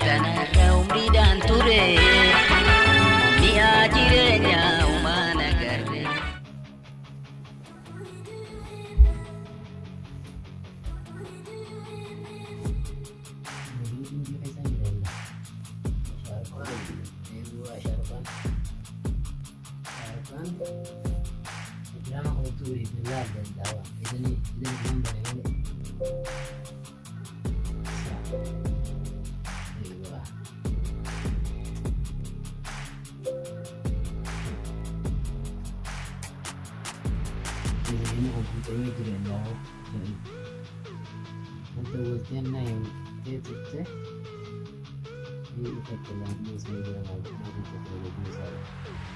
kanarra umriidhaan ture mi'aa jireenyaa uumaan agarre. ini komputernya tidak jauh jadi untuk ujiannya yang itu ini kita lagi saya bilang lagi kita lagi saya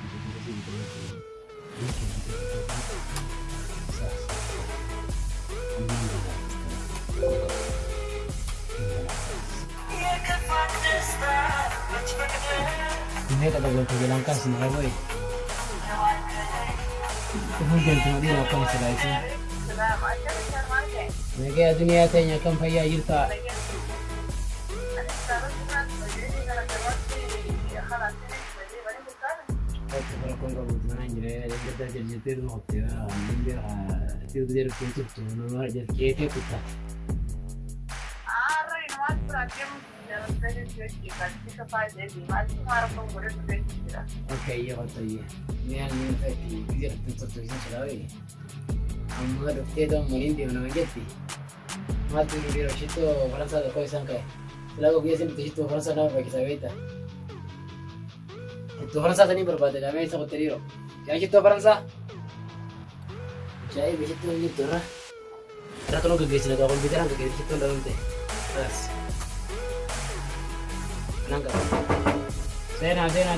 itu sih itu ini kata gue perjalankan sebenarnya boy. Kemudian kemudian apa masalah itu? Mereka dunia tanya kan payah jirta. Kalau kau kebutuhan jadi kita jadi tidur waktu ya, tidur pintu tu, nomor jadi kita kita. Okay, iya betul iya. Ini yang ini biar tentu itu selalu. Amma dokter itu mungkin dia nama jadi. Mati di biro situ Faransa ada kau sangkai. Selalu biasa di situ Faransa nama bagi saya itu. Itu Faransa tadi berbeda. Kami sama teriro. Yang itu Faransa. Jadi di situ ini tuh lah. Ada kalau kegiatan atau komputer yang kegiatan situ dalam teh. Terus. Nangka. Sena. Seni.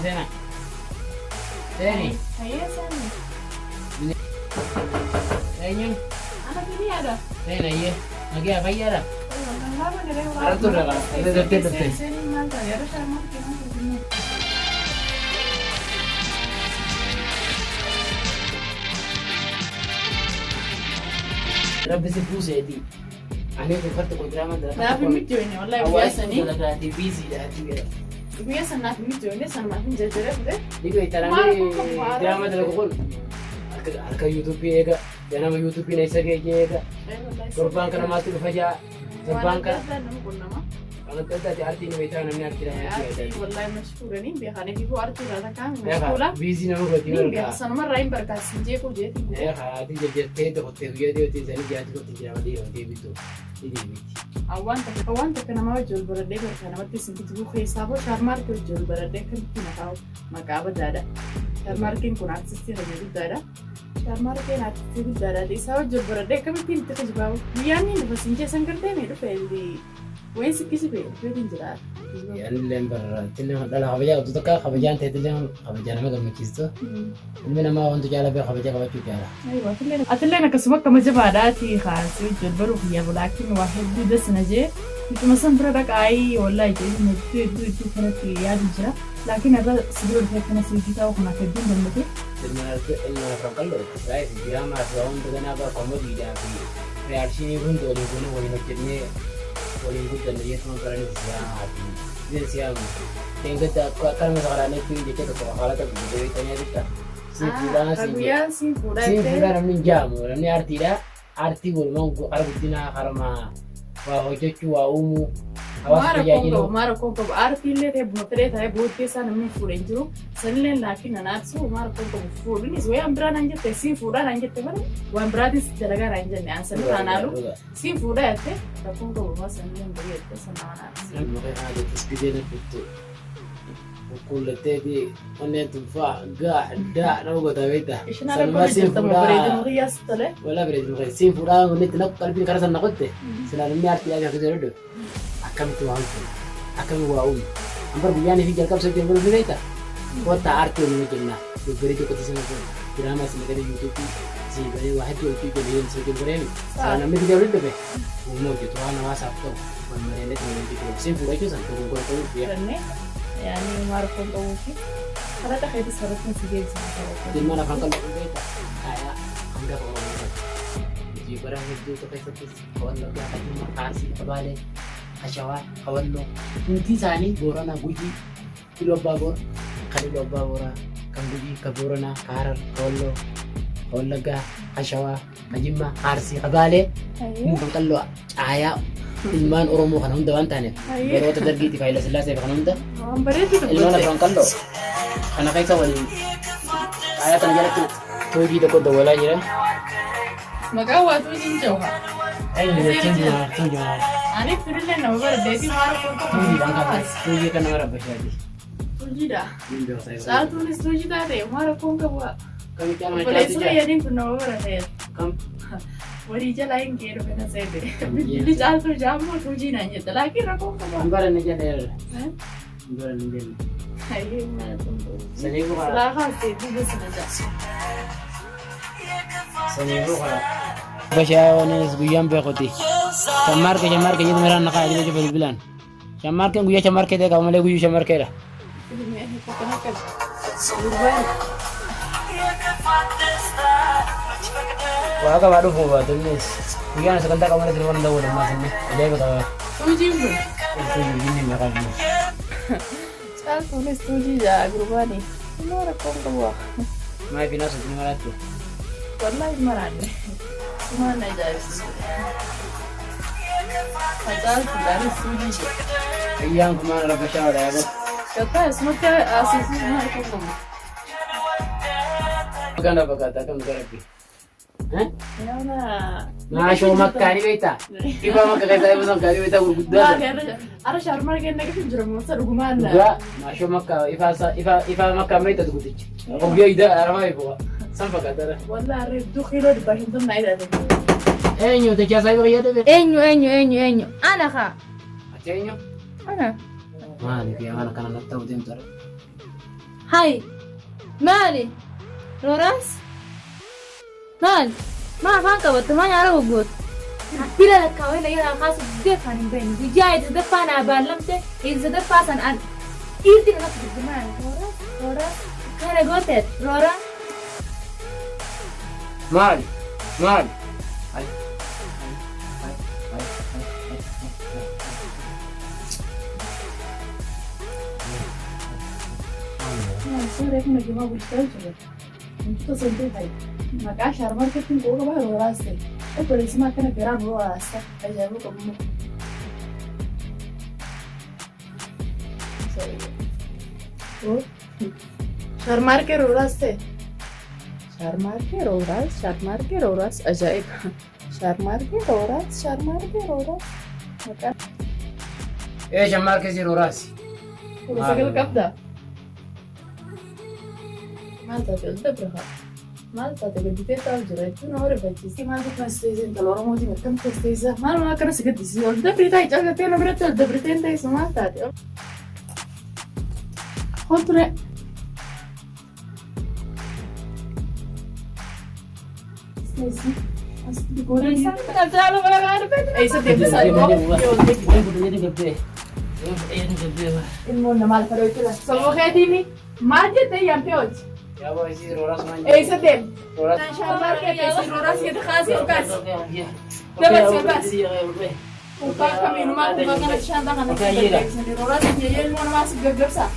Saya Seni. Ini. Sayangnya. Anak ini ada. Sena iya. Lagi apa iya ada? Kenapa dari orang? Ada tuh dah. Ada detail. Seni mantan ya harus sama kita. Rabbi si puse di. Ani ko fatto con drama della. Na fi mito ne wallahi biasa ne. Daga di busy da atiga. Biasa na fi mito ne san ma fin jajjare de. Digo itarami drama della ko. Alka YouTube ega. Yana ma YouTube ne sage ega. Kurban kana ma tu faja. Kurban ka. Ana kanta ti arti ne beta na ne arti da ya wallahi mashkurani bi khane ki ko arti da kan mashkura. Busy na ko ti Bi hasan ma rain barka sinje ko je ti. Ya hadi jajjate to hote huye de ti zani jati ko ti drama di bitu. Idi biti. awanta kana ma wajul barade barka na matti sinti bu khaysaabo sharmar ko wajul barade kan tina kaw makaba dada. Sharmar kin kun access ti rabu dada. Sharmar kin access ti dada di sawo wajul barade kam tin te jbaw. Yani ne basinje sankarte ne do peldi. وين سكيسي بيه؟ فين تنجرا؟ يعني اللي تلهم لا خبجة تتوقع خبجان تدلهم خبجان ما قام كيستو المنا ما وانتو جالا بيه خبجة قبل جالا أيوة أتلنا كسمك كم جباداتي خاصي جبرو فيها ولكن واحد بس نجى أنت مثلا برادك أي والله يجي نتو كنا في ياد جرا لكن هذا سبب في كنا سيجيتا وكنا كدين دمتي المنا فرقلو رايس جرام أسوان تدنا بقى كومودي جا في ريارشيني بنتو اللي كنا ولي نكتني ولي نقول إن يسمع كلامي سياحاتي زين سياحة تيجي كلام سكراني في جيكة كوكالة تبدي تاني أديكا سيفودا نمني جامو نمني arti bol mango arbidina harama wa hojechu wa umu mara konko arti le te botre ta bote sa namni furenjuru sanle lakin anatsu mara konko fudu ni zo ambra nanje te sifuda nanje te bana wa ambra dis dalaga nanje ne ansan tanalu sifuda ate ta konko ma sanle mbri ate sanana no ke hade tisbidena tutto وكل تدي ونت فا قاعد نوقف تبيته سلما سيفورا ولا بريد مغير سيفورا ونت نقل بين كرسنا قلته سلام نيارتي أبي أخذ رده أكمل توانتي أكمل واوي أمبر بياني في جالكاب سجل بلو في بيته وتا أرتي من جنة ببريد كتسمع دراما سمعت يوتيوب سي بري واحد يوتيوب كلين سجل بريمي سلام نبي جالو ده وموجود وانا ما سافته ومرينة من يوتيوب سيفورا كذا تقول كل كل يعني ما أعرف أقول شيء هذا تخيل تصرفنا في جيل سنة di mana pangkal berbeda kayak anda kalau di barang itu tuh kayak kawan lebih akan terima kasih kembali Ashawaa, Hawalloo, hundi isaanii Booranaa, Gujii, Iluu Abbaa Boor, kan Iluu Abbaa Booraa, kan Gujii, kan Booranaa, kan Harar, kan Walloo, kan Wallaggaa, kan Shawaa, kan Jimmaa, Arsii, kan Baalee, kan Qalloo, Caayaa, ilmaan Oromoo kana hunda waan taaneef yeroota dargiitti Haayile Sillaasee kana hunda ilmaan afran Qalloo kana keessa waliin Caayaa kana jalatti toojii tokko dawwalaa jiran. Maqaan waa tuujiin jawha. Eenyu jechuun tuujii Ani firillee nama bareedeetii maara konkobaa. tuujii kan nama rabbashaati. Tuujiidha. Saatuunis tuujii taate maara konkobaa. Kamitti amma Obboleessu fayyadiin kun nama barateera. kam Walii jalaa hin geeru kana seete. Bilbilli caaltuu jaammoo tuujii naan jette laakiin rakkoo qabaa. hin baranne jedheera. Hin baranne jenne. Hayyee maara konkobaa. Saniifuu kana Laakaa seetii gosa jaa. saniifuu kana. Bashaanis guyyaan beekuti. Shammarke jedhu miraan naqaa jedhee jiru bilbilaan. Shammarkeen guyyaa shammarkee ta'e qaba malee guyyuu shammarkeedha. Waa qabaa dhufu baatu innis guyyaan sagantaa qaba malee telefoon dawwalu ammaas inni ajaa'iba qaba. Tuujiin kun. Tuujii inni meeqaa jiru. Caaltuunis tuujii jaa gurbaanii. Maara konkobaa. Maa fi naas itti maraattu. Wallahi maraanne. Mana ajaa'ibsiisu. Caaltuudhaanis tuujii jee. Guyyaan kun maal rabbashaadha yaaba. Kattaa isumatti asiisuu maal konkobaa. Kana fakkaata akkam garabbi. Yaana. Maashoo makkaanii beektaa? Ifa makka keessaa ifa makkaanii beektaa gurguddaa. Ara shaarmaa kenna gadi jira moosa dhugumaan. Dhugaa maashoo makkaa ifa makkaa beektaa dugutichi. Oggee idaa aramaa ifuwa. San fakkaata. Wallahi reedduu kiiloo dhibbaa shantamnaa ilaale. Eenyu teechaasaa ifa fayyadame beektaa? Eenyu. Ana kaa. Ati eenyu? Ana. Maali fi amana kana natti ta'u deemtu dha. Hai. Maali? Loras? Maali? Maa afaan qabatte maa nyaara goggoota? Bila lakkaawee layyada kaasu deefaan hin beekne. Guyyaa itti sadaffaa naa baallamte itti sadaffaa san an dhiirti namatti gurgumaan. Loras? Kana gooteet? Loras? Maali? Suuraa kana gibaa bulchaa jira. Wantoota seentee ta'e maqaa shaarmarkeetiin qooqa baay'ee rooraas ta'e obboleessima akkana garaan rooraas ta'e ajaa'iba qabu. Shaarmarkee rooraas ta'e. Shaarmarkee rooraas ajaa'iba. Shaarmarkee rooraas. Maqaan. Shammarkee si rooraasi. Kudha sagal qabda. Maal taate ol dabra maal taate gadditee taa'u jira jechuun nama rifachiisii maal tokko teessee intala Oromootiin akkam teesseessa maal akkana si gaddisiise ol dabrii taa'e caalgatee na biratti ol dabritee teessu maal taate ol ture. Eessa deemtisaa ilmoon namaa lafa dhawee jira. Sababa keetiin maal jettee yaamtee hojii? Yaaboo isii rooraas maan Eessa deem? Rooraas. Shaarmarkee teessee rooraas jedhe kaasee kaas. Dabarsee kaas. Kubbaa kamiinumaa kubbaa kanatti shaantaa kanatti gaggeessanii rooraas jechuun ilmoo namaa si gaggabsaa.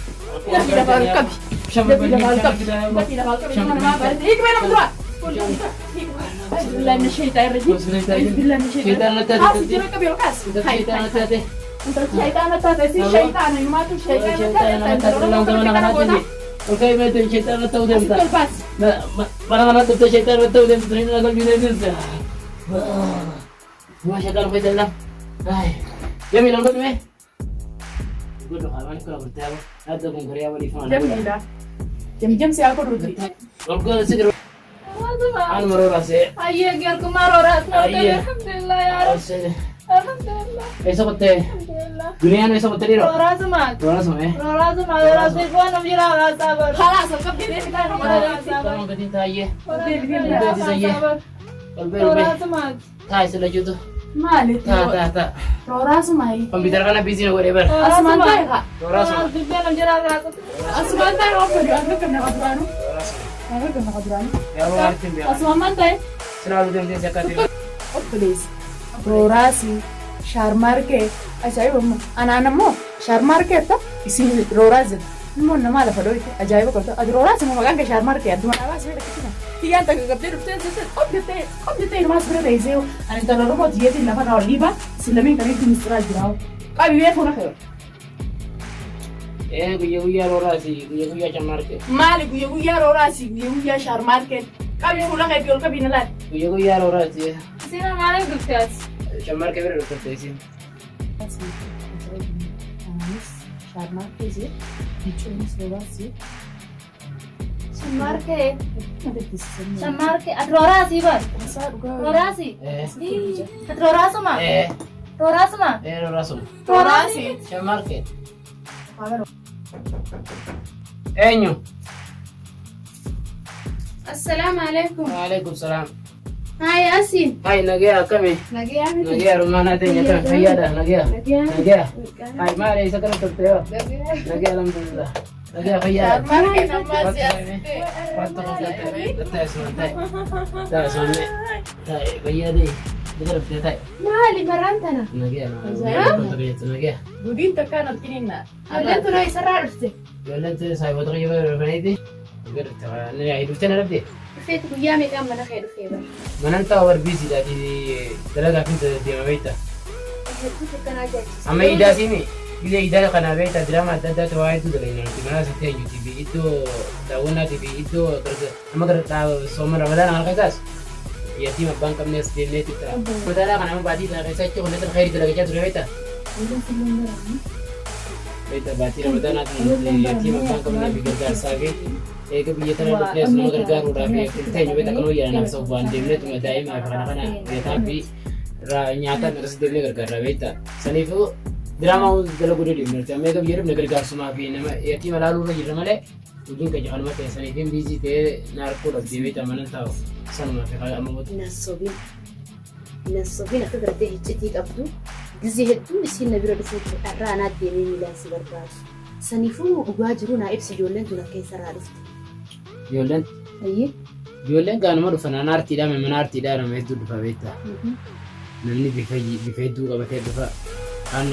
Dafii dabaal qabi. Dafii dabaal qabi ilmoo namaa barate. Hiikmee nama duraa. Bismillah min shaytaan irra Bismillah min shaytaan. Kaasi jira qabi ol kaas. Shaytaan taate si shaytaan himaatu shaytaan taate. Okay, mate, shaytaan na ta'u deemta. Asii Para mana tuh shaytaan na ta'u deemta. Hindi na lang ginagilsa. Shaytaan ko dala. Ay, yami lang ba me? Gusto ka man ko bertawa. Ada kung kaya wali fa. Jamila. Jam si ako ruti. Orgo siguro. Ano marorase? Ayyee geerku marooraas. Ayyee. Alhamdulillah yaa Rabbi. Alhamdulillah. Eso kote. Dunia no eso kote ro. Rooraasumaan. Rooras mo eh. Rooraasumaan rooraasii foon nam jiraa haasaa bar. Khalaas qabdi deebitaa nama Haasaa bar. Kamu gadin taye. Haasaa bar. Kalbe. Rooraasumaan. Tayo sila juto. Maali? Ta. Rooraasumaayi. Computer ka na busy na whatever. Asumaan tayo ka. Rooras mo. Rooraasii foon nam jiraa haasaa. Asumaan tayo ako pwede. Ano ka nakadurano? Rooras mo. Ano ka nakadurano? Ya mo Martin biya. Asumaan tayo. Sinabi din sa katin. Oh please. Rooraasi. shaarmaarkee ajaa'iba immoo anaan ammoo shaarmaarkeetta isin rooraa jira immoo nama lafa dho'ite ajaa'iba qabda ati rooraa immoo maqaan kee shaarmaarkee adduma dhaabaa asirra dhaqqisina tiyyaan takka qabdee dhuftee qobjettee ilmaas bira ta'isee ani intala oromoo tiyyeetiin lafa naa ol dhiibaa isin lameen kanitti ministiraa jiraawu qabibee fuuna kee guyyaa rooraasi guyyaa shaarmaarkee maali guyyaa rooraasi guyyaa shaarmaarkee qabii fuula kee ol qabii na laati guyyaa rooraasi Sina maaliif dhufteas? shaarmaarkee bira dhuftee isin shaarmaarkee jechuunis rooraasi Shamarkee. Shamarkee. Ati rooraasii bar? Rooraasii? Ati rooraasuma? Rooraasuma? Rooraasuma. Rooraasii? Shamarkee. Eenyu? Assalaamu alaikum. Waalaikum salaam. Hai Asin. Hai Nagia akkami? Nagaa miti. Nagia rumana teenya kan fayyaadha Nagia. Nagia. Hai maali isa kana turte yoo? Nagia alhamdulillah. Nagia fayyaadha. Shaarmaarkee nammaa siyaasitee. Wanta kofaate. Taa sonne. Taa fayyaadee. Bika dhuftee taa'e. Maali baraan tana? Nagia Nagia. Gudiin takkaan argininnaa. Ijoolleen tuna isarraa dhufte. Ijoolleen saayibota qayyaba dhufaniiti. Bika dhuftee dhuftee na dhabdee. Dhufeeti guyyaa meeqaan mana kee dhufee bara? Manan ta'a warbiisiidhaa fi dalagaa fi deema beektaa. Hedduu akkanaa jaallisa. Amma idaasiini biyya idaa kanaa beektaa diraama adda addaatti waa hedduu dalagaa nuti mana asitti eenyuti fi iddoo daawwannaatii fi iddoo amma gara sooma ramadaan halka isaas yattiima abbaan qabne as deemnee xiqqaa. Madaala kana amma baatii kana keessa jechuun hundatti khayrii dalagachaa ture beektaa. Beektaa baatii ramadaanaatti yattiima abbaan qabne fi gargaarsaa fi eega biyya kana dhufnee as nama gargaaruudhaaf teenyu beektaa kan wayyaa naaf sa'u waan deemneetuma daa'imaa fi kana beekaa fi nyaataan irratti deemnee gargaarraa beektaa. Saniifuu diraamaa dalaguu deemneerti amma eega biyya dhufne gargaarsumaa fi nama yattiima laaluu irra jirra malee hojiin kan jahanuma ta'e saniifiin biizii ta'ee naarkuudhaaf deebiitaa manan taa'u sanumaa fi amma mootu. Nasobin akka gartee iccitii qabdu gizee hedduu isiin na bira dhufuutti dharraa anaat deemee miilaan si barbaadu. Saniifuu dhugaa jiru naa ibsi ijoolleen tun akka eessarraa dhufte. Ijoolleen? Ayyee. Ijoolleen gaanuma dhufa naan aartiidhaa mana aartiidhaa nama hedduu dhufa beektaa. Namni bifa hedduu qabatee dhufa. Kaan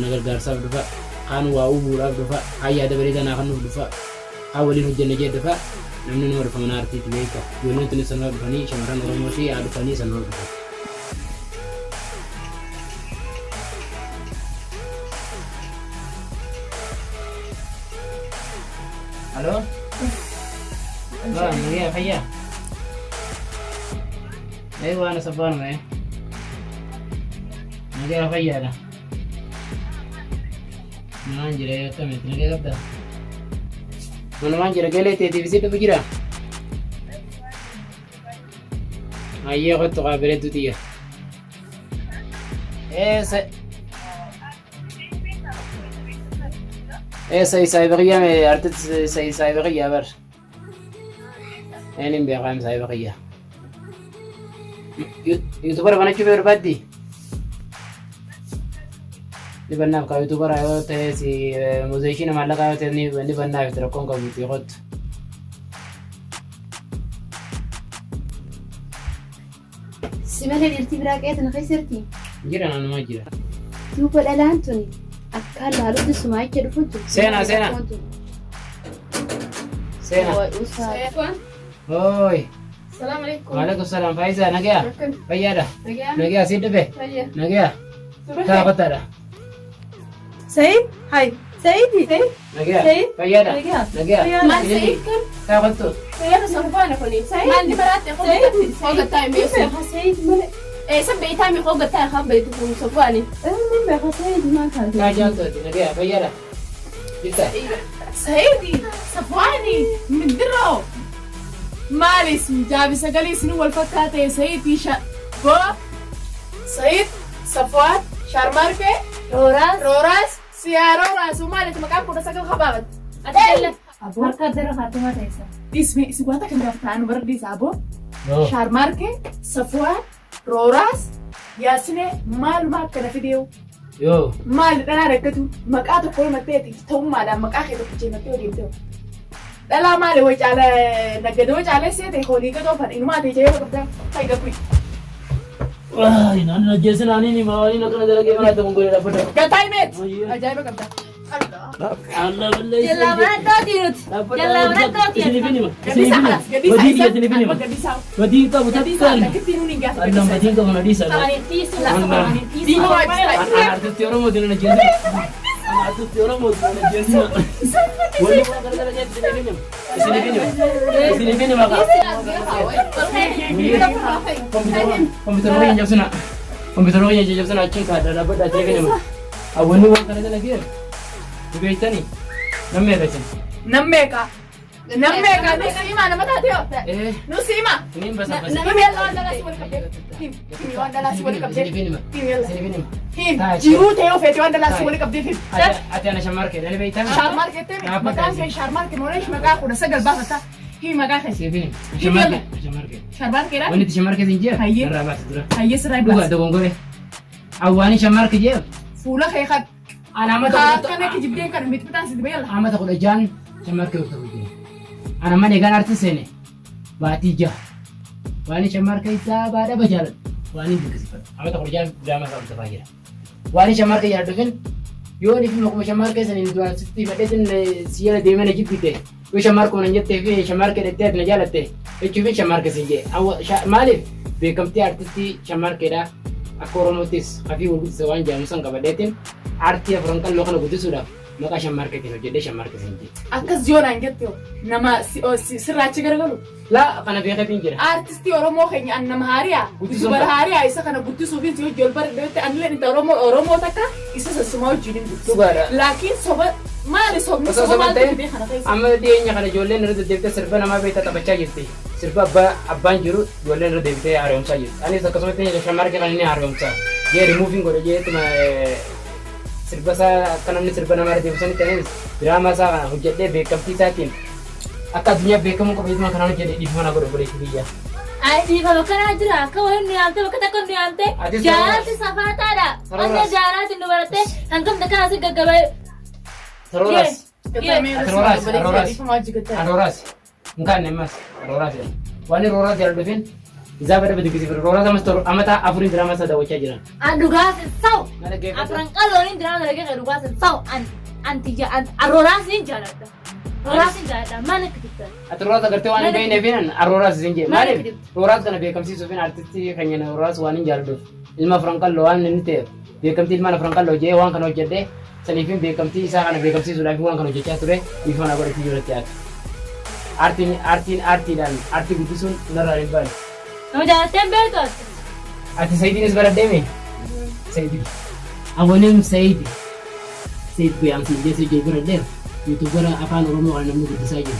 na gargaarsaaf dhufa. Kaan waa uumuudhaaf dhufa. Kaan yaada bareedaa naa kennuuf dhufa. Kaan waliin hojjenna jee dhufa. Namni nama dhufa mana aartiitti beektaa. Ijoolleen tunis sanuma dhufanii shamarran Oromoo fi haa dhufanii sanuma dhufa. Halo? Nagia fayyaa? Waan isa baanuma Nagia fayyaadha. Manaan jira akkamitti Nagia qabda? Manumaan jira galee teetiif isi dhufu jira? Ayyee kottu qaa bireeddu xiyya. سايبقية من أرتد سايبقية بر يعني بيقام سايبقية يوتيوبر بنا شو بيربادي نبنا بقى يوتيوبر أيوة تهسي موزيشين مالك أيوة تني نبنا في تركون كم يقط Simale dhirtii biraa qe'ee tana keessatti جيران أنا ما جيران duuba dhalaan tuni akka laalutti sumaacha dhufu jiru. Seenaa. Hoi. Salaam alaikum. Waalaikum salaam. Faiza Nagia. Fayyaadha. Nagia si dhufe. Fayyaa. Nagia. Taa qotaadha. Said? Hai. Saidi? Nagia. Said? Fayyaadha. Nagia. Maal Said kan? Taa qottu. Sayyada sanfaana kuni. Maal ni baraate hoogataa meesha. Said male. Sabbee taami hoogataa haa beeku kun sanfaani. Min beeka Said maa kan Taa jaaltooti. Nagia. Fayyaadha. Bisa. Sayyidi sanfaani middiroo. Maalis jaabisa galiis ni wal fakkaatee Sayyidii Sayyid Safwaan Shaarmaarkee Rooraas Rooraas maalit maqaan kudha sagal qabaabat. Adela. Marka dara Fatima Taisa. Ismi wanta kan gaftaan bardis abo. Shaarmaarkee Safwaan Rooraas Yaasine maal kana fideu. Yo. Maal dhalaa rakkatu maqaa tokko himatteeti ta'ummaadhaan maqaa kee tokko jeemattee waliin ta'u. Dhalaa maali naggadoo caalee seete hoolii gadoo fadhi inumaa ta'e jee qabdaa faayidaa kuyi. Naan ajjeesin ani maaliin akkana dalagee mana ta'u golee dhaabbata. Gataa himeet. Ajaa'iba qabda. Allah balleessi. Jallaa mana tooti nuti. Jallaa mana tooti. Badii qabu takkaalu. Allah badii qabu na dhiisa. Artisti Oromoo dina na jeesu. Artisti Oromoo dina na jeesu. Wali waan gara gara jeesu isini bini maka. Komputer orang jauh sana. Komputer orang jauh sana acing kada dapat acing bini maka. Awalnya waan gara gara lagi. Dibeita ni. Namme ka cin. Namme ka nusima nama tadi yo. Nusima. Ini bahasa bahasa. Kimi Allah adalah si boleh kapten. Kimi Allah adalah si boleh kapten. Sini bini. Jiru teo fete adalah si boleh kapten. Ati ana shamar ke. Dari beita. Shamar ke te. Makan ke shamar ke moresh maka aku dah segal bahasa. Kimi maka ke. Sini bini. Shamar ke lah. Wanita shamar ke sinjir. Rabat sudah. Serai bahasa. Buka dong gore. Awani shamar ke je. Fula khayakat. Anak mata kan aku jibdeng kan mit petan sih bayar. Amat aku dah jan shamar ke waktu itu. Anak mana kan artis ini, batija. Wani shamar ke isa bada bajalan. Wani dikasih. Amat aku dah jan drama sama sebagai. Wani shamar ke ya dengan. Yo ni film aku shamar ke sini dua siti badan siapa dia mana jibite. Yo shamar ko nanti TV shamar ke dekat najalat teh. Itu juga shamar ke sini. Awak malif bekam ti artis ti shamar ke dah. Aku romotis, tapi untuk sewan jam sang kabadetin, arti afronkan lokal gudu sudah, maka shamar ke tino jadi shamar ke sini. Akas jual angkat yo, nama si seraci gara-gara. Lah, karena biar kepinggir. Artis ti Oromo kayaknya nama hari ya, gudu hari ya, isa karena gudu subin sih jual bar dete anile ni Oromo taka, isa semua jadi gudu. Lakin sobat Mari sob teh. Amma dia nya kana jolen ru devte sirba nama beta ta bacha yitti. Sirba abban juru jolen ru devte arom sa yitti. Ani sa kasome teh shamar ke kana ni arom sa. Ye removing gore je tuma sirba sa kana ni sirba nama devte ni teh drama sa kana hujjete bekam ti satin. Akka dunia bekam ko bidma kana je di mana gore gore dia. Ay di kalau kana jira ka wala ni ante bakata kon ni ante. Jalan ti safata ada. Anya jalan ti nubarate angkam dakana se gagabai. Aroras. Enggak nih mas, Aroras ya. Wani Aroras jalan devin. Bisa berapa di kisah Aroras sama store. Amata apurin drama sada waca jalan. Aduh gas sau. Apran kalau ini drama lagi aduh gas sau. Anti Aroras ini jalan. Aroras ini jalan. Mana kita? Aroras agar tuh wani bayi nevinan Aroras zinje. Mana? Aroras karena bekam si Sofin artis kayaknya Aroras wani jalan tuh. Ilmu Frankal loan ini teh. Bekam ti mana Frankal lo je wan kan jadi. Sanifin bekam ti isa kana bekam si sudah buang kana jecha ture ifana gore ti jore tiat arti dan arti gutusun nararin ban kamu jangan tembel tuh arti Saidi ni sebarang demi Saidi awonim Saidi gue yang sinje si jebra dem youtuber apa Oromo kana namu gitu saja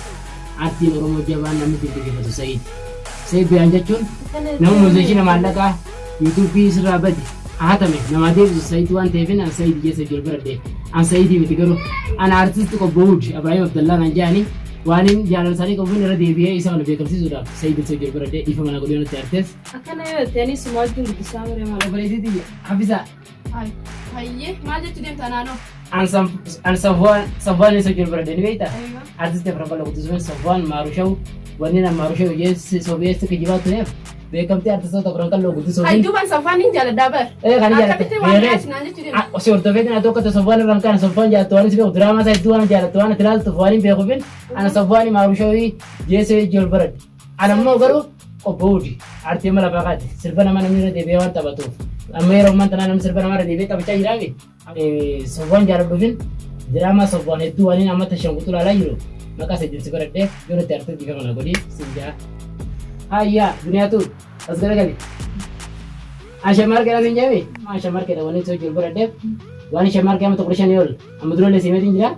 arti Oromo jaban namu gitu gitu Saidi yang jacun namu musisi nama anda kah YouTube serabadi Atame, nama dia Saidi wan Tevin, an Saidi jasa jual berade, an Saidi betigaro, an artis tu kau bold, Ibrahim Abdullah nanjani, wanin jalan sari kau pun ada dia, isa mana bekam si sudah, Saidi jual berade, ifa mana kau dia nanti artis. Akan ayo, tadi semua tu bisa mereka malah berade dia, habisa. Hai, mana tu dia tanah no? An Safwan ni jual berade ni kita, artis dia berapa lagu tu semua Safwan Marushau, wanin Marushau yes Soviet tu kejibat tu ni. Bekam ti artis atau orang kalau gitu Hai tu ban Safwan ni jalan dabar. Kan jalan. Si orto veden atau kata Safwan orang kan Safwan jalan tuan sih drama saya tuan jalan tuan terlalu Safwan bekobin. Anak Safwan Marushawi jese jual berat. Anak mau garu obodi. Arti malah pakat. Serba nama namanya de bewan tabatu. Amai roman tanah nama serba nama de be tapi cai rawi. Safwan jalan bevin. Drama Safwan itu ani nama tersiang betul ala yuro. Maka saya jadi sekarang deh. Yuro tertu jika mana godi sehingga. Iya, dunia tu, asal kali. Ashamar ke nanti jadi, ashamar ke wani so jual berat deh. Wani ashamar ke amat operation yol. Amudro le simetin jira,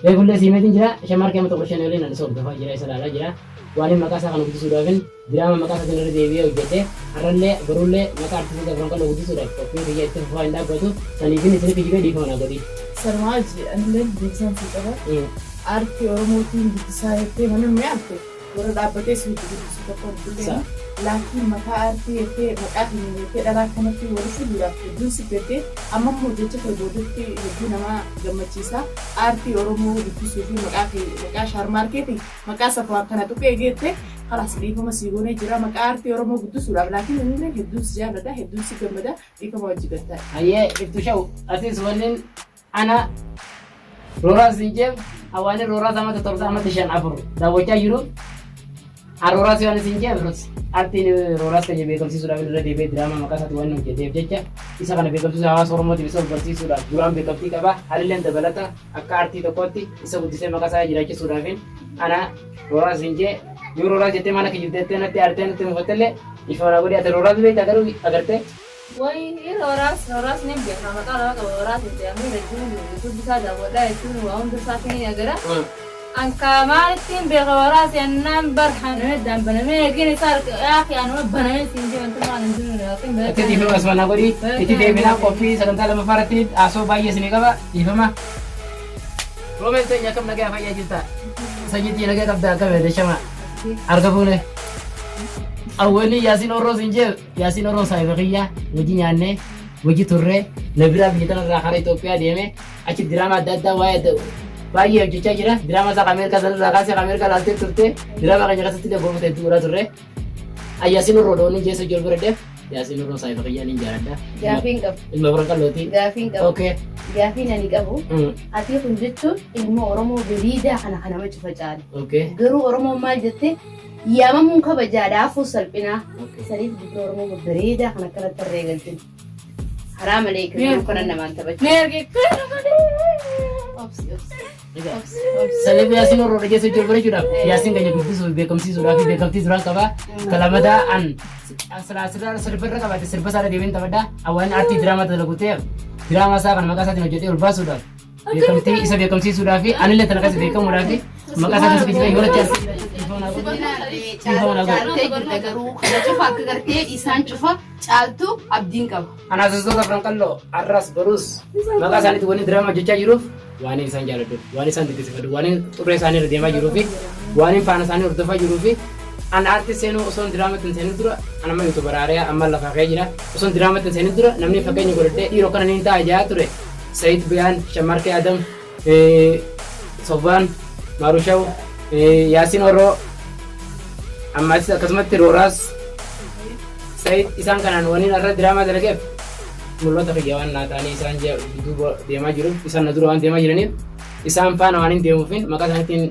le simetin jira. Ashamar ke amat operation yol ini nanti soal dapat jira isalah jira. Wani makasa kan udah sudah kan, jira makasa jenar dewi ujete. Aralle, berulle, maka artis kita berangkat udah sudah. Tapi dia itu file dah betul. Sanifin ini sini juga di mana godi. Sarmaji, anda bisa sih apa? Arti orang mau tinggi saya itu mana menyatu. Orang dapat itu sudah kompeten. Laki maka arti itu maka ini itu adalah karena itu orang sudah itu seperti amma mau jadi terbodoh itu nama gamacisa arti orang mau itu sudah maka share marketing maka setelah karena itu kayak gitu خلاص dhiifama sii goonee jira maqaa aartii Oromoo guddisuudhaaf laakiin inni hedduun si jaalladha hedduun si gammada dhiifama wajji galtaa. Ayyee iftu shawu atis wannin ana rooraa sinjeef hawaani rooraa samata torsa amata shan afur daawwachaa jiru. Rooraa si waan sinjeef aartiin rooraas kan beekamsiisuudhaaf irra deebi'ee diraamaa maqaa isaatti waan hojjeteef jecha isa kana beekamsiisuu hawaasa Oromootiif isa barsiisuudhaaf duraan beekamtii qaba haalillee dabalata akka aartii tokkotti isa guddisee maqaa isaa jiraachisuudhaaf ana rooraa sinjee yoo rooraa jettee mana kijibteettee natti aartee natti mufattellee ifa godhee ati rooraa beektaa garuu agartee. Wayii rooraas ni beekama maqaa lama qaba rooraas itti ammoo hedduun YouTube isaa daawwadhaa jechuun waa hundi isaa kenni agara. Anka maalittiin beeka rooraas yennaan barhaan dambanamee eegin isaa yaaqi anuma banamee siinjee wanti maal hin jiru yookiin beeka. Itti dhiifama asuma godhi itti deebinaa qophii sagantaa lammaffaarratti haasoo baay'ee isinii qaba dhiifama. Roomeen teenya akkam nagaa fayyaa jirta sanyiitii nagaa qabda akka beedeshama arga fuune. Awwalli Yaasiin Orroo sinjee Yaasiin Orroo saayifaqiyyaa hojii nyaannee hojii turree na biraa biyya tanarraa karaa Itoophiyaa deemee achi diraamaa adda addaa waa'ee baay'ee hojjechaa jira. Diraamaa isaa Ameerikaa sanarraa kaasee Ameerikaa laaltee turte diraamaa keenya keessatti illee goofata hedduu godhaa turre. Yaasiin Orroo doonii jeessa ijoollee Yaasiin Orroo saayifaqiyyaa ni jaalladha. Gaafiin qabu. Ilma bira qallooti. Gaafiin qabu. Okay. Gaafiin ani qabu. Ati kun jechuun ilma Oromoo bareedaa kana nama cufa caala. Okay. Garuu Oromoo maal jettee yaamamuun kabajaadhaa afur salphinaa. Saniif dubbii Oromoo bareedaa kana kanatti herreegaltin. Haraa malee kan kana namaan taphachuu. Neergi Salebi Yaasiin Orroo dhageessa ijoollee jechuudhaaf Yaasiin keenya guddisuuf beekamsiisuudhaaf beekamtii duraan qaba. Kalamadaa an sirbarra qabaate sirba isaa deebiin taphadhaa hawaan aartii diraamaa dalagutee diraamaa isaa kana maqaa isaatiin hojjetee ol baasuudhaaf beekamtii isa beekamsiisuudhaaf anillee tana keessa beekamuudhaaf maqaa isaa keessa yoo irratti garuu kana cufa akka gartee isaan cufa caaltu abdiin qaba. Anaasistota afran qalloo arras barus maqaa isaaniitti wanni diraamaa hojjechaa jiruuf waan isaan jaalladhu waan isaan dinqisiifadhu waan xurree isaanii irra deemaa jiruu fi waan faana isaanii hordofaa jiruu fi an aartii seenuu osoo diraamaatti seenuu dura an amma yuutu baraaree amma lafa ka'ee jira osoo diraamaatti seenuu dura namni fakkeenya godhadhee dhiiroo kana ni ta'a jaa ture Sayid Biyaan Shamarkee Adam Sofaan Maarushaw Yaasiin Orroo ammas akkasumatti Rooraas Sayid isaan kanaan waniin irra diraamaa dalageef mul'ata fayyaa waan naataanii isaan duuba deemaa jiruuf isaan na dura waan deemaa jiraniif isaan faana waan hin deemuufin maqaa isaaniitiin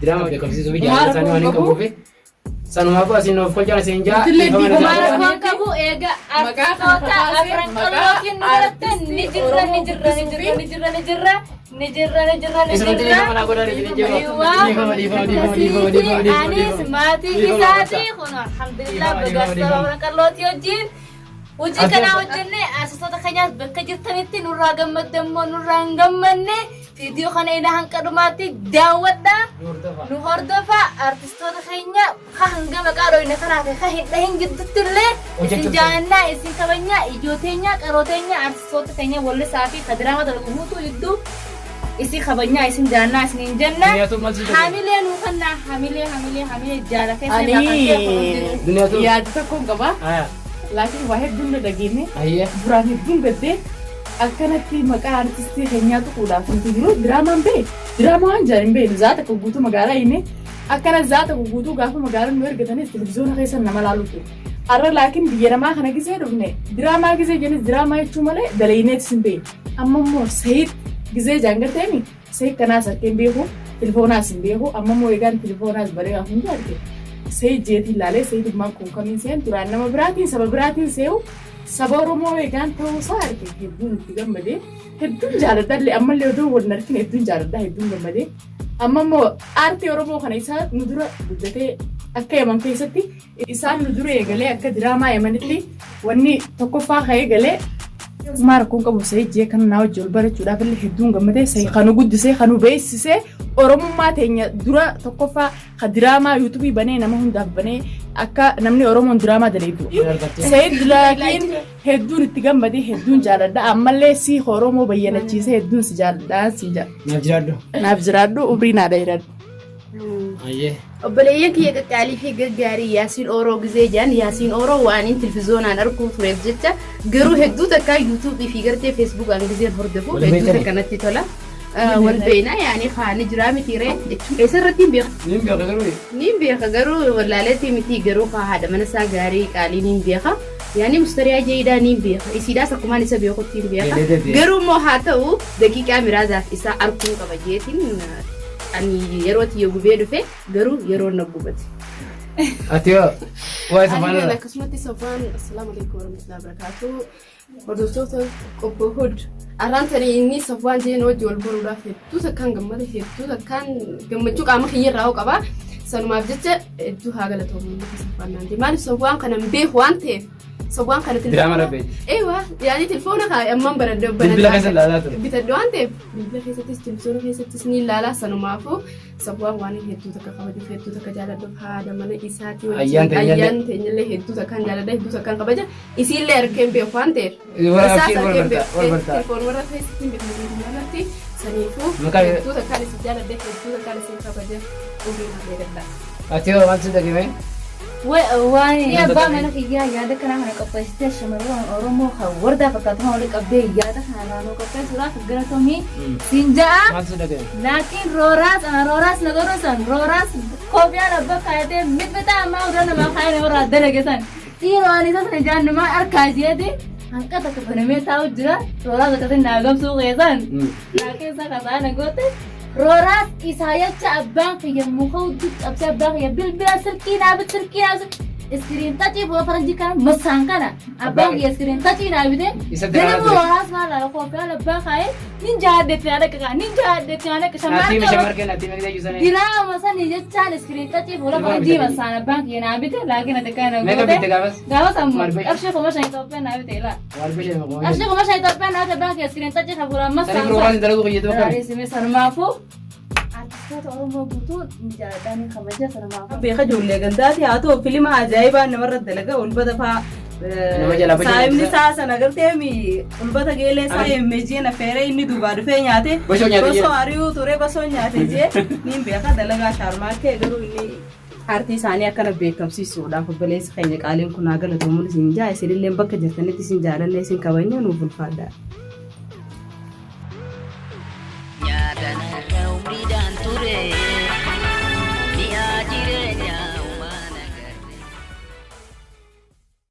diraamaa beekamsiisuuf jaalala isaanii waan hin qabuufi sanumaafuu asiin of kolchaan isin jaa waan qabu eega artistoota afran qalootiin nu baratte ni jirra anis maatii isaatii kun alhamdulillah bagaasta afran qalootii wajjin hojii kana hojjennee artistoota keenyaas bakka jirtanitti nurraa gammadammoo nurraa hin gammanne viidiyoo kana ila hanqadumaatti daawwadhaa nu hordofaa artistoota keenya ka hanga maqaa dhoyne kanaate ka hin giddutti illee isin jaannaa isin kabajnaa ijoo teenya qaroo teenya artistoota keenya wallisaa fi kadiraama dalgumuutu jidduu isin kabajnaa isin jaannaa isin hin jenna hamilee nu kannaa hamilee jaalatee yaada tokkoon qaba. Laakiin waa hedduun na dhageenye duraan hedduun gaddee akkanatti maqaa artistii keenyaa tuquudhaaf nuti jiru diraamaan bee diraamaa waan jaan hin beeknu zaata kan guutuu magaalaa inni akkana zaata kan guutuu gaafa magaalaa nu ergatanis televiziyoona keessa nama laalu ture. Har'a laakiin biyya namaa kana gisee dhufne diraamaa gisee jennis diraamaa jechuu malee dalayineetis hin beeknu. Amma immoo Sayid gisee jaangateemi Sayid kanaas harkeen beeku tilifoonaas hin beeku amma immoo eegaan tilifoonaas baree waan hundi arge. Sayid jeetiin laalee Sayid dhimmaan kun kamiin seen duraan nama biraatiin saba biraatiin see'u saba Oromoo eegaan ta'uusaa arge hedduun itti gammadee hedduun jaaladhallee ammallee oduu wal narkin hedduun jaaladhaa hedduun gammadee amma immoo aartii Oromoo kana isaan nu dura guddatee akka Yaman keessatti isaan nu dura eegalee akka diraamaa Yamanitti wanni tokkoffaa ka'ee galee maara kun qabu Sayid jee kan naa wajjin wal barachuudhaaf illee hedduun gammadee Sayid kanu guddisee kanu beeksisee Oromummaa teenya dura tokkoffaa ka diraamaa yuutuubii banee nama hundaaf banee akka namni Oromoon diraamaa daleedu. Sayid laakiin hedduun itti gammadee hedduun jaaladha ammallee si Oromoo bayyanachiisee hedduun si jaaladha si jaaladha. Naaf jiraadhu umrii naa dheeradhu. Obboleeyyan kiyya qaqqaalii fi gaggaarii Yaasiin Orroo gisee jaan Yaasiin Orroo waan inni televiziyoonaan arguu tureef jecha garuu hedduu takkaa yuutuubii fi gartee feesbuukaan giseen hordofu hedduu takkanatti tola. والبينا يعني خاني جرامي تيري يسرتين بيخ نيم بيقدروا نيم بيخ قروا ولا لتي متي قروا هذا من ساقاري قالي نيم بيخ يعني مستريا جيدا نيم بيخ يسيدا سكمان يسبي ياخد تيم بيخ قروا مو هاتو دقيقة مرازات إسا أركون كبجيتين أني يروت يوجبيدو في قروا يرون نبوبت أتيو واي سبحان أنا الله كسمتي صفوان السلام عليكم ورحمة الله وبركاته hordoftoota qophood arraantanii inni safwaan jeen wajji wal baruudhaaf hedduu takkaan gammada hedduu takkaan gammachuu qaama kiyyarraa hoo qabaa sanumaaf jecha hedduu haa galatoomu safwaan naante maaliif safwaan kana hin beeku waan ta'eef safwaan kana eewa yaani telefoona amman bilbila keessa ilaalaa ture bitadde waan ta'eef bilbila keessattis telefoona keessattis ni ilaalaa sanumaafuu safwaan waan hedduu takka kabajuuf hedduu takka jaaladhuuf haadha mana isaatii ayyaan teenyallee hedduu takkaan jaaladha hedduu takkaan kabaja isiillee harkeen beeku waan ta'eef telefoon warra keessatti beekamtii saniifuu hedduu takkaan isi jaaladha hedduu takkaan isi kabaja umurii malee gaddaa. Atiyoo waan si dhagime? waan abbaa mana kiyyaa yaada kanaa kana qopheessitee shamarran Oromoo kan wardaa fakkaatuma waliin qabdee yaada kana naannoo qopheessuudhaaf galatoomii siin ja'a. Waan si dhagime? Laakiin rooraas nagaruun san rooraas koofiyaan abbaa kaayatee mitmitaa ammaa udaa namaa kaayanii warraa dalage san dhiiroo ani isa sana jaannumaa harkaa isheeti hanqa takka banamee taa'u jira rooraas akkasii naagamsuu keessan laakiin isa kasaa nagoote. Rooraas isaa jecha abbaan kiyya muka hojii qabsee abbaan kiyya bilbila sirkii naabit iskiriin tachii boo faranjii kana masaan kana abbaan kiyya iskiriin tachii naabite jedhamu rooraas maal koofiyaan abbaa kaayee nin jaaddeetti yaada shamarkee diraama sanii jechaan iskiriin tachii fuula faranjii masaan abbaan kiyya naabite laakiin ati kana goote gaafas ammoo qarshii kuma shan Itoophiyaan naabite ilaa qarshii kuma shan Itoophiyaan naabite abbaan kiyya iskiriin tachii kan fuula masaan Oromoo guutuun jaaladhaan kabaja sanamaaf. Beeka ijoollee gandaati haa ta'u filima ajaa'ibaa namarra dalaga ulbata fa'aa saayimni isaa sana garteemi ulbata geelee isaa eemmejii na feeree inni duubaa dhufee nyaate basoo ari'uu ture basoo nyaate jee niin beeka dalagaa shaarmaarkee garuu inni aartii isaanii akkana beekamsiisuudhaaf obboleessi keenya qaaliin kun haa galatoomuun isin jaa isinillee bakka jirtanitti isin jaalanne isin kabajne nuuf ulfaadhaa.